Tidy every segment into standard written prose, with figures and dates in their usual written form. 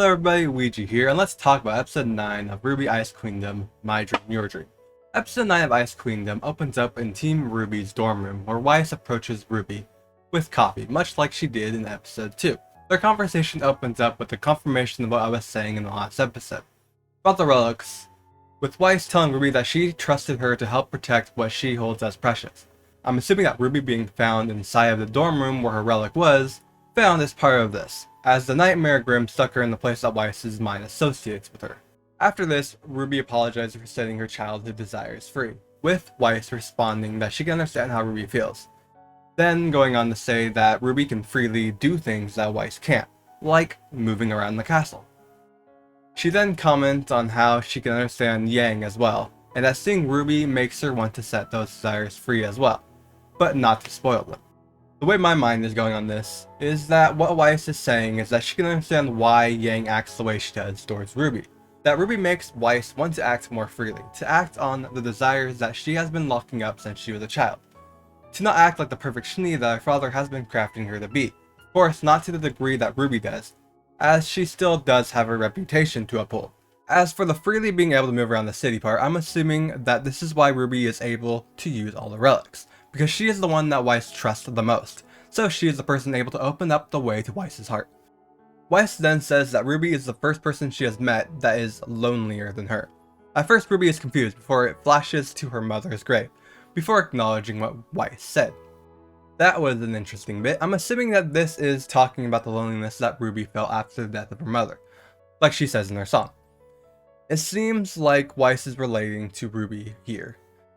Hello everybody, Weegee here, and let's talk about episode 9 of Rwby Ice Queendom, My Dream, Your Dream. Episode 9 of Ice Queendom opens up in Team Rwby's dorm room, where Weiss approaches Rwby with coffee, much like she did in episode 2. Their conversation opens up with the confirmation of what I was saying in the last episode, about the relics, with Weiss telling Rwby that she trusted her to help protect what she holds as precious. I'm assuming that Rwby being found inside of the dorm room where her relic was, found as part of this, as the Nightmare Grim stuck her in the place that Weiss's mind associates with her. After this, Rwby apologizes for setting her childhood desires free, with Weiss responding that she can understand how Rwby feels, then going on to say that Rwby can freely do things that Weiss can't, like moving around the castle. She then comments on how she can understand Yang as well, and that seeing Rwby makes her want to set those desires free as well, but not to spoil them. The way my mind is going on this is that what Weiss is saying is that she can understand why Yang acts the way she does towards Rwby. That Rwby makes Weiss want to act more freely, to act on the desires that she has been locking up since she was a child. To not act like the perfect Schnee that her father has been crafting her to be. Of course, not to the degree that Rwby does, as she still does have her reputation to uphold. As for the freely being able to move around the city part, I'm assuming that this is why Rwby is able to use all the relics, because she is the one that Weiss trusts the most, so she is the person able to open up the way to Weiss's heart. Weiss then says that Rwby is the first person she has met that is lonelier than her. At first Rwby is confused before it flashes to her mother's grave, before acknowledging what Weiss said. That was an interesting bit. I'm assuming that this is talking about the loneliness that Rwby felt after the death of her mother, like she says in her song. It seems like Weiss is relating to Rwby here.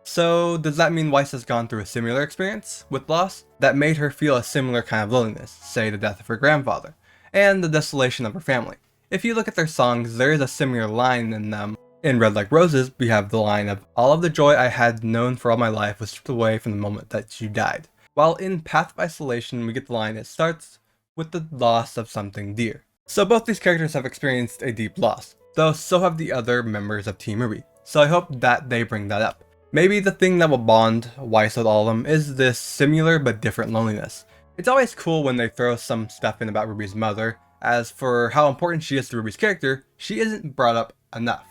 So does that mean Weiss has gone through a similar experience with loss that made her feel a similar kind of loneliness, say the death of her grandfather, and the desolation of her family? If you look at their songs, there is a similar line in them. In Red Like Roses, we have the line of, "All of the joy I had known for all my life was stripped away from the moment that you died." While in Path of Isolation, we get the line, "It starts with the loss of something dear." So both these characters have experienced a deep loss, though so have the other members of Team Rwby, so I hope that they bring that up. Maybe the thing that will bond Weiss with all of them is this similar but different loneliness. It's always cool when they throw some stuff in about Rwby's mother, as for how important she is to Rwby's character, she isn't brought up enough.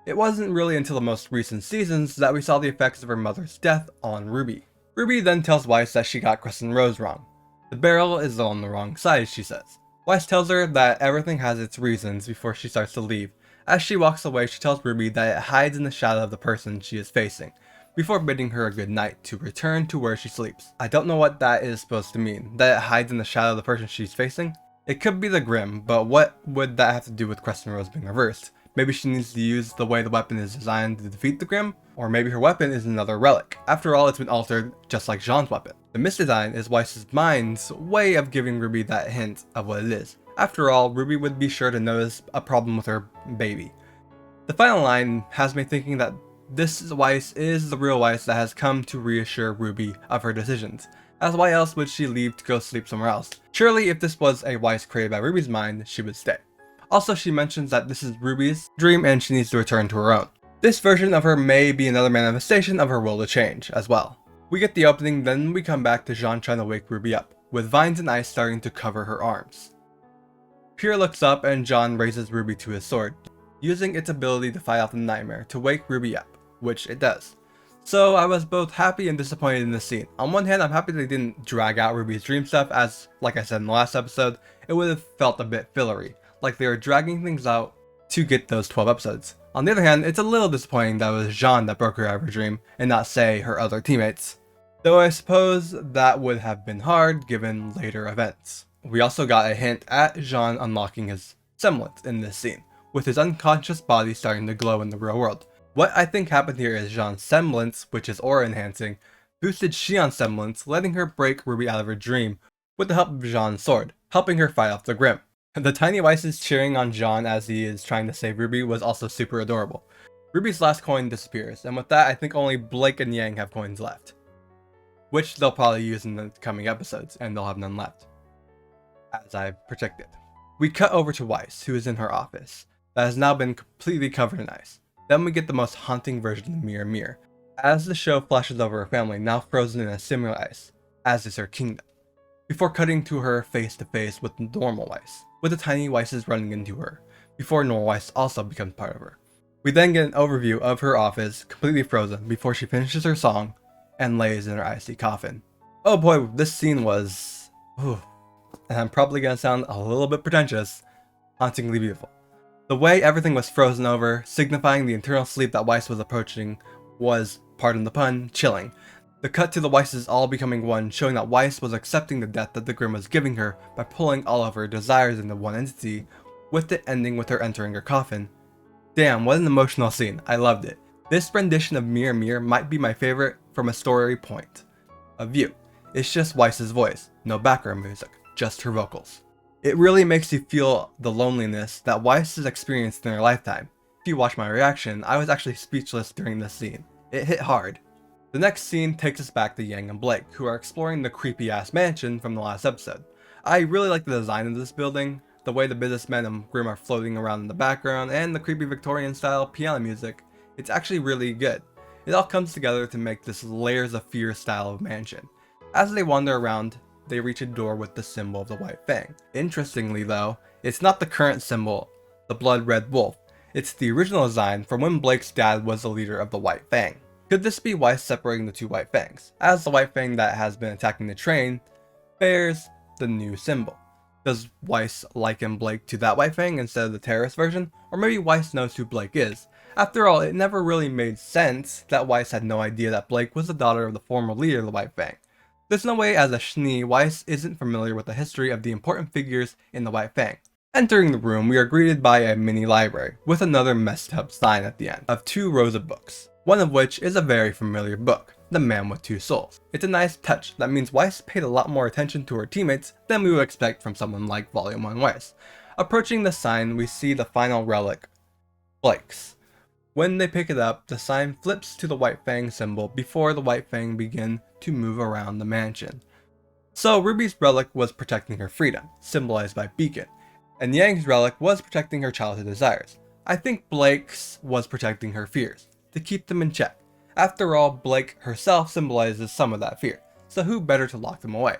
It wasn't really until the most recent seasons that we saw the effects of her mother's death on Rwby. Rwby then tells Weiss that she got Crescent Rose wrong. The barrel is on the wrong side, she says. Weiss tells her that everything has its reasons before she starts to leave. As she walks away, she tells Rwby that it hides in the shadow of the person she is facing, before bidding her a good night to return to where she sleeps. I don't know what that is supposed to mean, that it hides in the shadow of the person she's facing? It could be the Grim, but what would that have to do with Crescent Rose being reversed? Maybe she needs to use the way the weapon is designed to defeat the Grim? Or maybe her weapon is another relic. After all, it's been altered just like Jean's weapon. The misdesign is Weiss's mind's way of giving Rwby that hint of what it is. After all, Rwby would be sure to notice a problem with her baby. The final line has me thinking that this Weiss is the real Weiss that has come to reassure Rwby of her decisions, as why else would she leave to go sleep somewhere else? Surely if this was a Weiss created by Rwby's mind, she would stay. Also, she mentions that this is Rwby's dream and she needs to return to her own. This version of her may be another manifestation of her will to change as well. We get the opening, then we come back to Jean trying to wake Rwby up, with vines and ice starting to cover her arms. Pierre looks up and Jean raises Rwby to his sword, using its ability to fight off the nightmare to wake Rwby up, which it does. So I was both happy and disappointed in this scene. On one hand, I'm happy they didn't drag out Rwby's dream stuff, as, like I said in the last episode, it would have felt a bit fillery, like they were dragging things out to get those 12 episodes. On the other hand, it's a little disappointing that it was Jean that broke her out of her dream, and not, say, her other teammates. Though I suppose that would have been hard given later events. We also got a hint at Jean unlocking his semblance in this scene, with his unconscious body starting to glow in the real world. What I think happened here is Jean's semblance, which is aura enhancing, boosted Xian's semblance, letting her break Rwby out of her dream with the help of Jean's sword, helping her fight off the Grim. The tiny Weisses cheering on Jean as he is trying to save Rwby was also super adorable. Rwby's last coin disappears, and with that I think only Blake and Yang have coins left, which they'll probably use in the coming episodes, and they'll have none left, as I predicted. We cut over to Weiss, who is in her office, that has now been completely covered in ice. Then we get the most haunting version of Mirror Mirror, as the show flashes over her family, now frozen in a similar ice, as is her kingdom. before cutting to her face to face with normal Weiss, with the tiny Weisses running into her, before normal Weiss also becomes part of her. We then get an overview of her office, completely frozen, before she finishes her song and lays in her icy coffin. Oh boy, this scene was, and I'm probably gonna sound a little bit pretentious, hauntingly beautiful. The way everything was frozen over, signifying the eternal sleep that Weiss was approaching, was, pardon the pun, chilling. The cut to the Weisses all becoming one, showing that Weiss was accepting the death that the Grimm was giving her by pulling all of her desires into one entity, with it ending with her entering her coffin. Damn, what an emotional scene. I loved it. This rendition of Mirror Mirror might be my favorite from a story point of view. It's just Weiss's voice, no background music, just her vocals. It really makes you feel the loneliness that Weiss has experienced in her lifetime. If you watch my reaction, I was actually speechless during this scene. It hit hard. The next scene takes us back to Yang and Blake, who are exploring the creepy ass mansion from the last episode. I really like the design of this building, the way the businessmen and Grimm are floating around in the background, and the creepy Victorian style piano music. It's actually really good. It all comes together to make this layers of fear style of mansion. As they wander around, they reach a door with the symbol of the White Fang. Interestingly though, it's not the current symbol, the blood red wolf. It's the original design from when Blake's dad was the leader of the White Fang. Could this be Weiss separating the two White Fangs, as the White Fang that has been attacking the train bears the new symbol? Does Weiss liken Blake to that White Fang instead of the terrorist version? Or maybe Weiss knows who Blake is. After all, it never really made sense that Weiss had no idea that Blake was the daughter of the former leader of the White Fang. There's no way as a Schnee, Weiss isn't familiar with the history of the important figures in the White Fang. Entering the room, we are greeted by a mini library, with another messed up sign at the end, of 2 rows of books, one of which is a very familiar book, The Man with Two Souls. It's a nice touch that means Weiss paid a lot more attention to her teammates than we would expect from someone like Volume 1 Weiss. Approaching the sign, we see the final relic, Blake's. When they pick it up, the sign flips to the White Fang symbol before the White Fang begin to move around the mansion. So Rwby's relic was protecting her freedom, symbolized by Beacon, and Yang's relic was protecting her childhood desires. I think Blake's was protecting her fears, to keep them in check. After all, Blake herself symbolizes some of that fear, so who better to lock them away?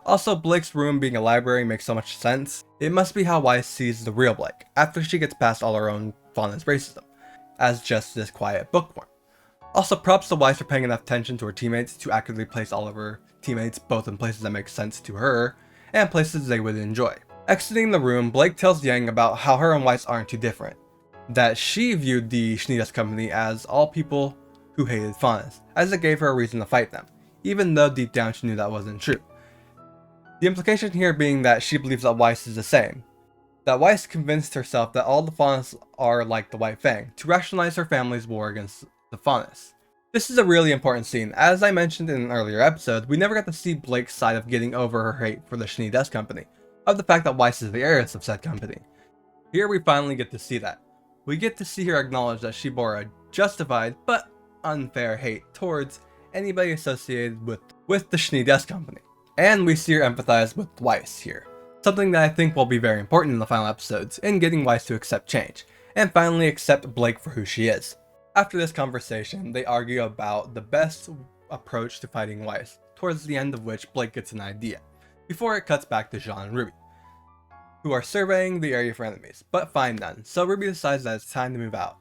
Also, Blake's room being a library makes so much sense. It must be how Weiss sees the real Blake, after she gets past all her own fondness racism, as just this quiet bookworm. Also, props to Weiss for paying enough attention to her teammates to accurately place all of her teammates both in places that make sense to her, and places they would enjoy. Exiting the room, Blake tells Yang about how her and Weiss aren't too different, that she viewed the Schnee Company as all people who hated fondness, as it gave her a reason to fight them, even though deep down she knew that wasn't true. The implication here being that she believes that Weiss is the same, that Weiss convinced herself that all the fondness are like the White Fang, to rationalize her family's war against the fondness. This is a really important scene. As I mentioned in an earlier episode, we never got to see Blake's side of getting over her hate for the Schnee Company, of the fact that Weiss is the heiress of said company. Here we finally get to see that. We get to see her acknowledge that she bore a justified but unfair hate towards anybody associated with the Schnee Company. And we see her empathize with Weiss here, something that I think will be very important in the final episodes in getting Weiss to accept change, and finally accept Blake for who she is. After this conversation, they argue about the best approach to fighting Weiss, towards the end of which Blake gets an idea, before it cuts back to Jean and Rwby, who are surveying the area for enemies, but find none, so Rwby decides that it's time to move out,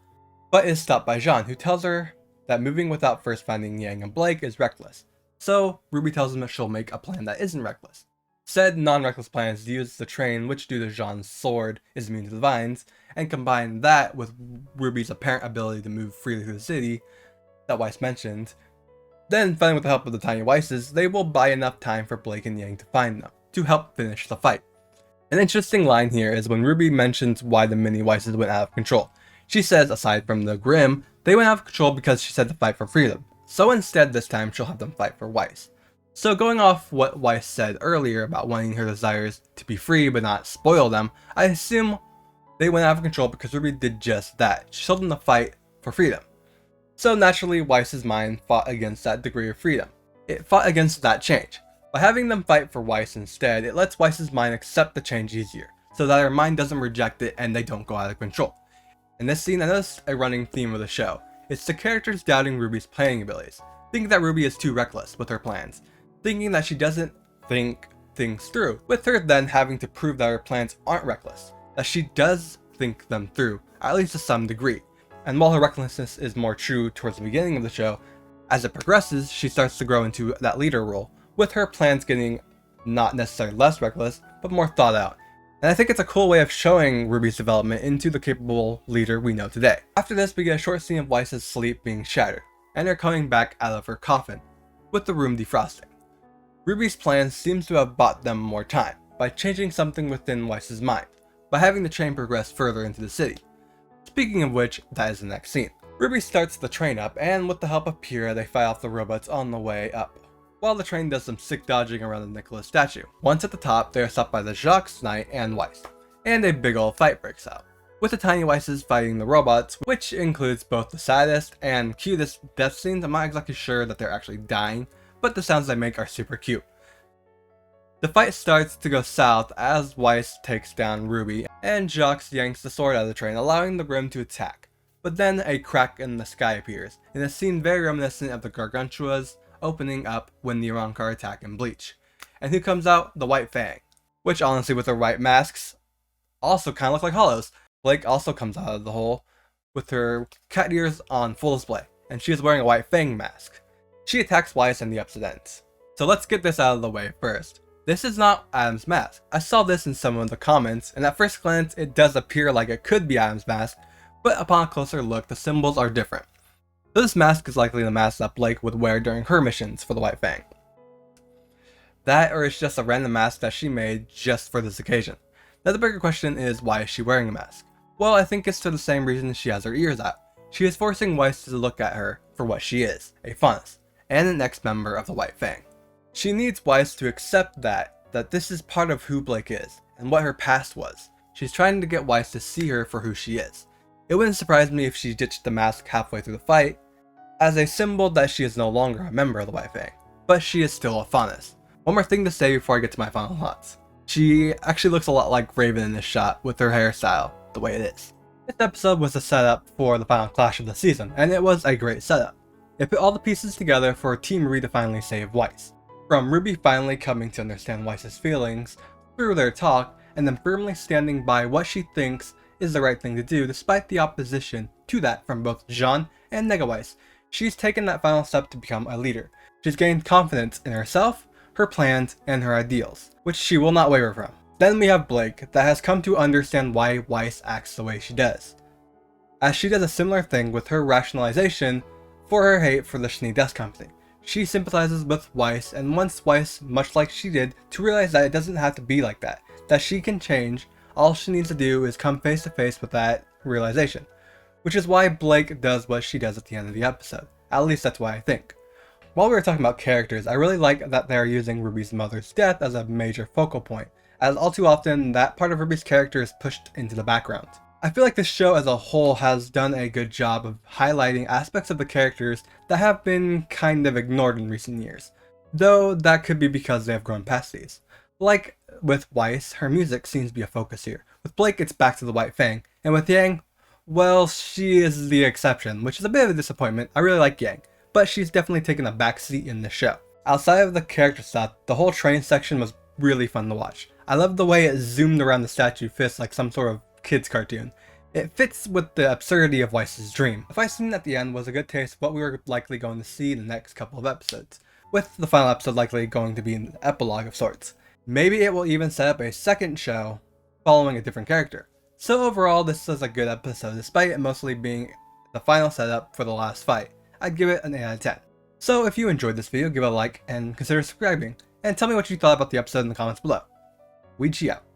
but is stopped by Jean, who tells her that moving without first finding Yang and Blake is reckless. So Rwby tells him that she'll make a plan that isn't reckless. Said non-reckless plan is to use the train, which due to Jean's sword is immune to the vines, and combine that with Rwby's apparent ability to move freely through the city that Weiss mentioned. Then, finally with the help of the tiny Weisses, they will buy enough time for Blake and Yang to find them, to help finish the fight. An interesting line here is when Rwby mentions why the mini Weisses went out of control. She says, aside from the Grimm, they went out of control because she said to fight for freedom. So instead this time she'll have them fight for Weiss. So going off what Weiss said earlier about wanting her desires to be free but not spoil them, I assume they went out of control because Rwby did just that. She told them to fight for freedom. So naturally Weiss's mind fought against that degree of freedom. It fought against that change. By having them fight for Weiss instead, it lets Weiss's mind accept the change easier, so that her mind doesn't reject it and they don't go out of control. In this scene, I noticed a running theme of the show. It's the characters doubting Rwby's planning abilities, thinking that Rwby is too reckless with her plans, thinking that she doesn't think things through, with her then having to prove that her plans aren't reckless, that she does think them through, at least to some degree. And while her recklessness is more true towards the beginning of the show, as it progresses, she starts to grow into that leader role, with her plans getting not necessarily less reckless, but more thought out. And I think it's a cool way of showing Rwby's development into the capable leader we know today. After this, we get a short scene of Weiss's sleep being shattered, and her coming back out of her coffin, with the room defrosting. Rwby's plan seems to have bought them more time, by changing something within Weiss's mind, by having the train progress further into the city. Speaking of which, that is the next scene. Rwby starts the train up, and with the help of Pyrrha, they fight off the robots on the way up, while the train does some sick dodging around the Nicholas statue. Once at the top, they are stopped by the Jacques Knight and Weiss, and a big ol' fight breaks out, with the tiny Weisses fighting the robots, which includes both the saddest and cutest death scenes. I'm not exactly sure that they're actually dying, but the sounds they make are super cute. The fight starts to go south as Weiss takes down Rwby, and Jacques yanks the sword out of the train, allowing the Grim to attack. But then a crack in the sky appears, in a scene very reminiscent of the Gargantua's opening up when the Arrancar attack in Bleach. And who comes out? The White Fang, which honestly with their white masks also kind of look like hollows. Blake also comes out of the hole with her cat ears on full display, and she is wearing a White Fang mask. She attacks Weiss and the episode ends. So let's get this out of the way first. This is not Adam's mask. I saw this in some of the comments, and at first glance it does appear like it could be Adam's mask, but upon a closer look the symbols are different. So this mask is likely the mask that Blake would wear during her missions for the White Fang. That, or it's just a random mask that she made just for this occasion. Now the bigger question is, why is she wearing a mask? Well, I think it's for the same reason she has her ears out. She is forcing Weiss to look at her for what she is, a faunus, and an ex-member of the White Fang. She needs Weiss to accept that this is part of who Blake is, and what her past was. She's trying to get Weiss to see her for who she is. It wouldn't surprise me if she ditched the mask halfway through the fight, as a symbol that she is no longer a member of the White Fang, but she is still a faunus. One more thing to say before I get to my final thoughts. She actually looks a lot like Raven in this shot, with her hairstyle the way it is. This episode was a setup for the final clash of the season, and it was a great setup. It put all the pieces together for Team Rwby to finally save Weiss. From Rwby finally coming to understand Weiss's feelings through their talk, and then firmly standing by what she thinks is the right thing to do despite the opposition to that from both Jean and Nega Weiss. She's taken that final step to become a leader. She's gained confidence in herself, her plans, and her ideals, which she will not waver from. Then we have Blake, that has come to understand why Weiss acts the way she does, as she does a similar thing with her rationalization for her hate for the Schnee Dust Company. She sympathizes with Weiss and wants Weiss, much like she did, to realize that it doesn't have to be like that she can change. All she needs to do is come face to face with that realization, which is why Blake does what she does at the end of the episode. At least that's why I think. While we were talking about characters, I really like that they are using Rwby's mother's death as a major focal point, as all too often that part of Rwby's character is pushed into the background. I feel like this show as a whole has done a good job of highlighting aspects of the characters that have been kind of ignored in recent years, though that could be because they have grown past these. Like with Weiss, her music seems to be a focus here. With Blake, it's back to the White Fang, and with Yang, well, she is the exception, which is a bit of a disappointment. I really like Yang, but she's definitely taken a backseat in the show. Outside of the character stuff, the whole train section was really fun to watch. I love the way it zoomed around the statue fist like some sort of kids cartoon. It fits with the absurdity of Weiss's dream. The fight scene at the end was a good taste of what we were likely going to see in the next couple of episodes, with the final episode likely going to be an epilogue of sorts. Maybe it will even set up a second show following a different character. So overall, this is a good episode, despite it mostly being the final setup for the last fight. I'd give it an 8 out of 10. So if you enjoyed this video, give it a like and consider subscribing, and tell me what you thought about the episode in the comments below. Weegee out.